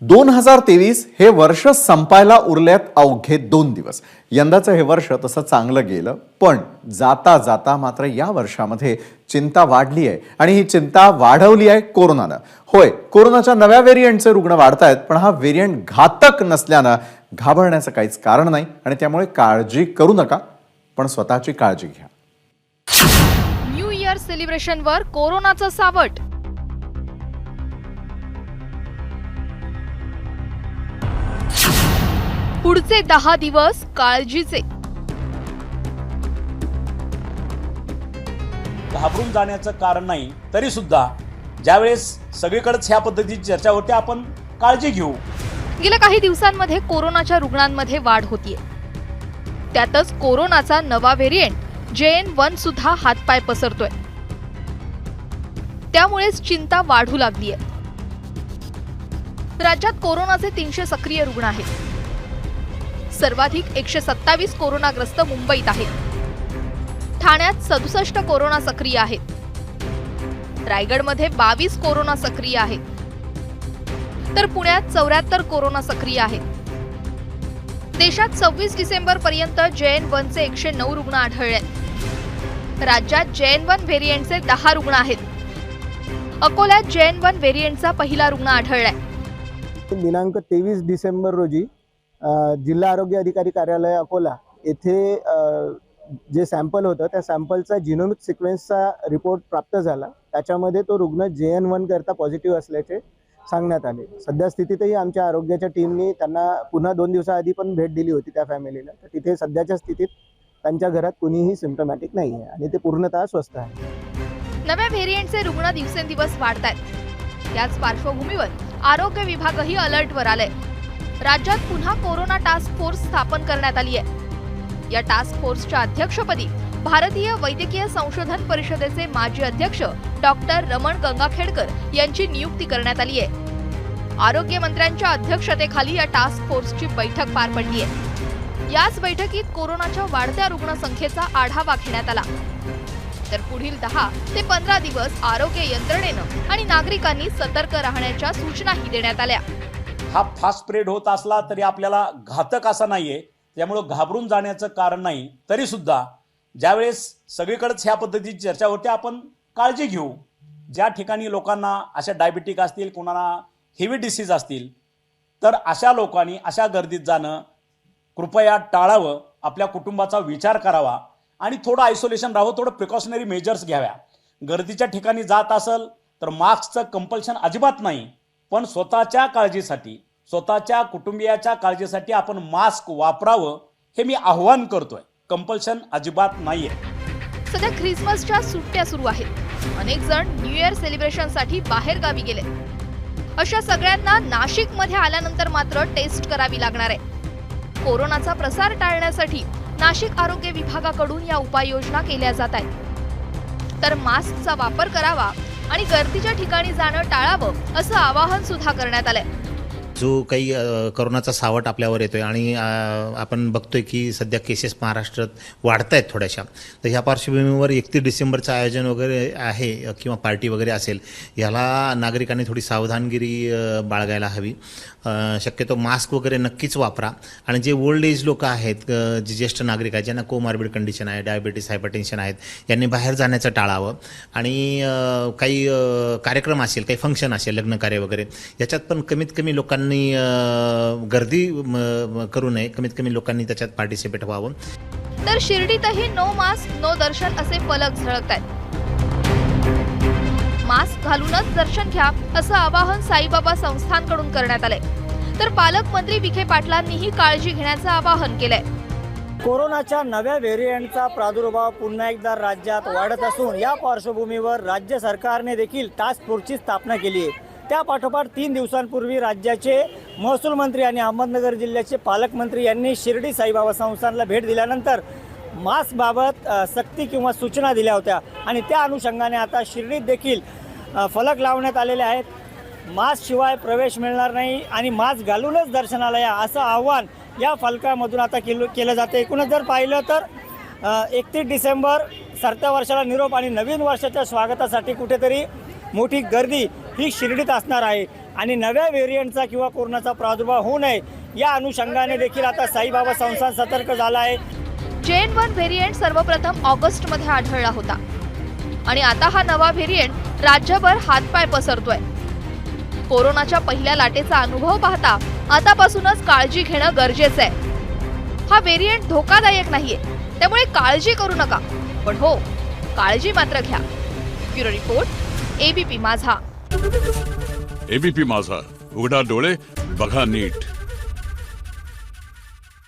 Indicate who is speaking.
Speaker 1: 2023 हे वर्ष संपायला उरल्यात अवघे 2 दिवस. यंदाचं हे वर्ष तसं चांगलं गेलं, पण जाता जाता मात्र या वर्षामध्ये चिंता वाढली आहे आणि ही चिंता वाढवली आहे कोरोनानं. होय, कोरोनाच्या नव्या व्हेरियंटचे रुग्ण वाढतायत, पण हा व्हेरियंट घातक नसल्यानं घाबरण्याचं काहीच कारण नाही आणि त्यामुळे काळजी करू नका, पण स्वतःची काळजी घ्या.
Speaker 2: न्यू इयर सेलिब्रेशनवर कोरोनाचं सावट. पुढचे 10 दिवस काळजीचे.
Speaker 3: घाबरून जाण्याचं कारण नाही, तरी सुद्धा ज्यावेळेस सगळीकडेच ह्या पद्धतीची चर्चा होते, आपण काळजी घेऊ.
Speaker 2: गेल्या काही दिवसांमध्ये कोरोनाच्या रुग्णांमध्ये वाढ होतीये. त्यातच कोरोनाचा नवा व्हेरियंट JN1 सुद्धा हातपाय पसरतोय. त्यामुळेच चिंता वाढू लागलीय. राज्यात कोरोनाचे 300 सक्रिय रुग्ण आहेत. सर्वाधिक 127 कोरोनाग्रस्त मुंबईत आहेत. ठाण्यात 67 कोरोना सक्रिय आहेत. रायगडमध्ये 22 कोरोना सक्रिय आहेत. तर पुण्यात 74 कोरोना सक्रिय आहेत. देशात 26 डिसेंबर पर्यंत JN1 चे 109 रुग्ण आढळले. राज्यात JN1 व्हेरियंटचे 10 रुग्ण आहेत. अकोल्यात JN1 व्हेरियंटचा पहिला रुग्ण आढळलाय.
Speaker 4: दिनांक 23 डिसेंबर रोजी जिल्हा आरोग्य अधिकारी कार्यालय अकोला येथे जे सॅम्पल होतं त्या सॅम्पलचा जिनोमिक सिक्वेन्सचा रिपोर्ट प्राप्त झाला. त्याच्यामध्ये तो रुग्ण JN1 करता पॉझिटिव्ह असल्याचे सांगण्यात आले. सध्या स्थितीतही आमच्या आरोग्याच्या टीमने त्यांना पुन्हा 2 दिवसाआधी पण भेट दिली होती त्या फॅमिलीला. तर तिथे सध्याच्या स्थितीत त्यांच्या घरात कुणीही सिम्प्टमॅटिक नाही आहे आणि ते पूर्णतः स्वस्थ आहे.
Speaker 2: नव्या व्हेरियंटचे रुग्ण दिवसेंदिवस वाढत आहेत. याच पार्श्वभूमीवर आरोग्य विभागही अलर्टवर आलंय. राज्यात पुन्हा कोरोना टास्क फोर्स स्थापन करण्यात आली आहे. या टास्क फोर्सच्या अध्यक्षपदी भारतीय वैद्यकीय संशोधन परिषदेचे माजी अध्यक्ष डॉक्टर रमण गंगाखेडकर यांची नियुक्ती करण्यात आली आहे. आरोग्य मंत्र्यांच्या अध्यक्षतेखाली या टास्क फोर्सची बैठक पार पडली आहे. याच बैठकीत कोरोनाच्या वाढत्या रुग्णसंख्येचा आढावा घेण्यात आला. तर पुढील 10 ते 15 दिवस आरोग्य यंत्रणेनं आणि नागरिकांनी सतर्क राहण्याच्या सूचनाही देण्यात आल्या.
Speaker 3: हा फास्ट स्प्रेड होत असला तरी आपल्याला घातक असा नाहीये, त्यामुळे घाबरून जाण्याचं कारण नाही, तरी सुद्धा ज्यावेळेस सगळीकडेच ह्या पद्धतीची चर्चा होते, आपण काळजी घेऊ. ज्या ठिकाणी लोकांना अशा डायबिटिक असतील, कोणाला हेवी डिसीज असतील, तर अशा लोकांनी अशा गर्दीत जाणं कृपया टाळावं. आपल्या कुटुंबाचा विचार करावा आणि थोडं आयसोलेशन राहावं, थोडं प्रिकॉशनरी मेजर्स घ्याव्या. गर्दीच्या ठिकाणी जात असेल तर मास्कचं कंपल्शन अजिबात नाही, पण स्वतःच्या काळजीसाठी, स्वतःच्या कुटुंबियाच्या काळजीसाठी आपण मास्क वापरावं, हे मी आव्हान करतोय. कंपल्शन अजिबात नाहीये.
Speaker 2: सध्या ख्रिसमसच्या सुट्ट्या सुरू आहेत. अनेक जण न्यू इयर सेलिब्रेशनसाठी बाहेर गावी गेले. अशा सगळ्यांना नाशिकमध्ये आल्यानंतर मात्र टेस्ट करावी लागणार आहे. कोरोनाचा प्रसार टाळण्यासाठी नाशिक आरोग्य विभागाकडून या उपाययोजना केल्या जात आहेत. तर मास्कचा वापर करावा आणि गर्दीच्या ठिकाणी जाणं टाळावं, असं आवाहन सुद्धा करण्यात आलंय.
Speaker 5: जो काही कोरोनाचा सावट आपल्यावर येतोय आणि आपण बघतोय की सध्या केसेस महाराष्ट्रात वाढत आहेत थोड्याशा. तर ह्या पार्श्वभूमीवर 31 डिसेंबरचं आयोजन वगैरे आहे किंवा पार्टी वगैरे असेल, याला नागरिकांनी थोडी सावधानगिरी बाळगायला हवी. शक्यतो मास्क वगैरे नक्कीच वापरा. आणि जे ओल्ड एज लोक आहेत, जे ज्येष्ठ नागरिक आहेत, ज्यांना कोमॉर्बिड कंडिशन आहे, डायबिटीस, हायपरटेन्शन आहेत, यांनी बाहेर जाण्याचं टाळावं. आणि काही कार्यक्रम असेल, काही फंक्शन असेल, लग्न कार्य वगैरे, याच्यात पण कमीत कमी लोकांनी गर्दी करू नये. कमीत कमी लोकांनी त्याच्यात पार्टिसिपेट व्हावं.
Speaker 2: तर शिर्डीतही नो मास्क नो दर्शन असे फलक झळकत आहेत. मास्क घालूनच दर्शन घ्या, असं आवाहन साईबाबा संस्थानकडून करण्यात आलंय. तर पालकमंत्री विखे पाटलांनीही काळजी घेण्याचं आवाहन केलंय.
Speaker 6: कोरोनाच्या नव्या व्हेरियंटचा प्रादुर्भाव पुन्हा एकदा राज्यात वाढत असून या पार्श्वभूमीवर राज्य सरकारने देखील टास्क फोर्सची स्थापना केली आहे. त्या पाठोपाठ 3 दिवसांपूर्वी राज्याचे महसूल मंत्री आणि अहमदनगर जिल्ह्याचे पालकमंत्री यांनी शिर्डी साईबाबा संस्थानला भेट दिल्यानंतर मास्कबाबत सक्ती किंवा सूचना दिल्या होत्या आणि त्या अनुषंगाने आता शिर्डीत देखील फलक लावण्यात आलेले आहेत. मास्कशिवाय प्रवेश मिळणार नाही आणि मास्क घालूनच दर्शनाला या, असं आव्हान या फलकामधून आता केलं जातं. एकूणच जर पाहिलं तर 31 डिसेंबर सरत्या वर्षाला निरोप आणि नवीन वर्षाच्या स्वागतासाठी कुठेतरी मोठी गर्दी ही शिर्डीत असणार आहे आणि नव्या व्हेरियंटचा किंवा कोरोनाचा प्रादुर्भाव होऊ नये या अनुषंगाने देखील आता साईबाबा संस्थान सतर्क झाला आहे.
Speaker 2: JN.1 व्हेरियंट सर्वप्रथम ऑगस्टमध्ये आढळला होता आणि आता हा नवा व्हेरियंट राज्यभर हातपाय पसरतोय. कोरोनाच्या पहिल्या लाटेचा अनुभव पाहता आतापासूनच काळजी घेणं गरजेचं आहे. हा व्हेरियंट धोकादायक नाहीये, त्यामुळे काळजी करू नका, पण हो, काळजी मात्र घ्या. ब्युरो रिपोर्ट, ABP माझा.
Speaker 7: ABP माझा, उघडा डोळे बघा नीट.